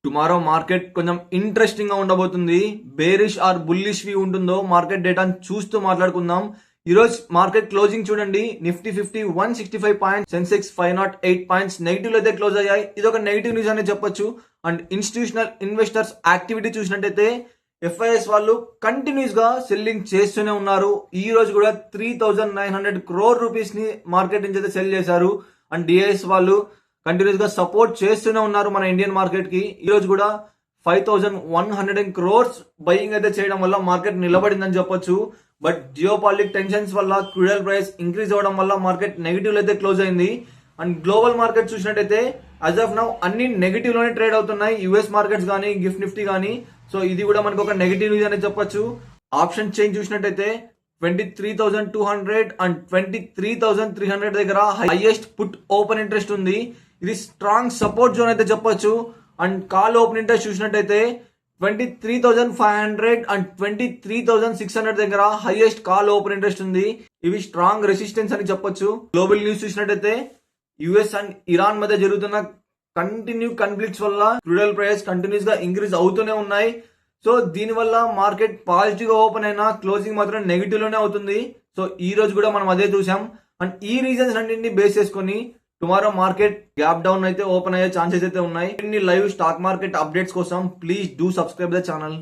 Tomorrow market కొంచెం interesting గా ఉండబోతుంది. బేరిష్ ఆర్ బుల్లిష్ వి ఉంటుందో మార్కెట్ డేటాను చూస్తూ మాట్లాడుకుందాం. ఈ రోజు మార్కెట్ క్లోజింగ్ చూడండి. Nifty 50 165 points, Sensex 508 points negative లో అయితే క్లోజ్ అయ్యాయి. ఇది ఒక నెగిటివ్ న్యూస్ అనే చెప్పొచ్చు. అండ్ ఇన్స్టిట్యూషనల్ ఇన్వెస్టర్స్ యాక్టివిటీ చూసినట్టయితే ఎఫ్ఐఎస్ వాళ్ళు కంటిన్యూస్ గా సెల్లింగ్ చేస్తూనే ఉన్నారు. ఈ రోజు కూడా 3900 crore రూపీస్ ని మార్కెట్ నుంచి అయితే సెల్ చేశారు. అండ్ డిఐఎస్ వాళ్ళు కంటిన్యూస్ గా సపోర్ట్ చేస్తూనే ఉన్నారు మన ఇండియన్ మార్కెట్ కి. ఈ రోజు కూడా 5100 crores బయింగ్ అయితే చేయడం వల్ల మార్కెట్ నిలబడిందని చెప్పొచ్చు. బట్ జియోపాలిటిక్ టెన్షన్స్ వల్ల క్రూడ్ ప్రైస్ ఇంక్రీజ్ అవ్వడం వల్ల మార్కెట్ నెగిటివ్ అయితే క్లోజ్ అయింది. అండ్ గ్లోబల్ మార్కెట్ చూసినట్టయితే యాజ్ ఆఫ్ నౌ అన్ని నెగిటివ్ లోనే ట్రేడ్ అవుతున్నాయి. యుఎస్ మార్కెట్స్ కానీ గిఫ్ట్ నిఫ్టీ కానీ. సో ఇది కూడా మనకు ఒక నెగిటివ్ న్యూస్ అని చెప్పొచ్చు. ఆప్షన్ చేంజ్ చూసినట్టయితే 23,200 అండ్ 23,300 దగ్గర హైయెస్ట్ పుట్ ఓపెన్ ఇంట్రెస్ట్ ఉంది. ఇది స్ట్రాంగ్ సపోర్ట్ జోన్ అయితే చెప్పొచ్చు. అండ్ కాల్ ఓపెన్ ఇంట్రెస్ట్ చూసినట్టయితే 23,500 అండ్ 23,600 దగ్గర హైయెస్ట్ కాల్ ఓపెన్ ఇంట్రెస్ట్ ఉంది. ఇవి స్ట్రాంగ్ రెసిస్టెన్స్ అని చెప్పొచ్చు. గ్లోబల్ న్యూస్ చూసినట్టయితే యుఎస్ అండ్ ఇరాన్ మధ్య జరుగుతున్న కంటిన్యూ కాన్ఫ్లిక్ట్స్ వల్ల క్రూడ్ ప్రైస్ కంటిన్యూస్ గా ఇంక్రీజ్ అవుతూనే ఉన్నాయి. సో దీని వల్ల మార్కెట్ పాజిటివ్ గా ఓపెన్ అయినా క్లోజింగ్ మాత్రం నెగిటివ్ లోనే అవుతుంది. సో ఈ రోజు కూడా మనం అదే చూసాం. అండ్ ఈ రీజన్స్ అన్నింటినీ బేస్ చేసుకుని టుమారో మార్కెట్ గ్యాప్ డౌన్ అయితే ఓపెన్ అయ్యే ఛాన్సెస్ అయితే ఉన్నాయి. లైవ్ స్టాక్ మార్కెట్ అప్డేట్స్ కోసం please do subscribe the channel.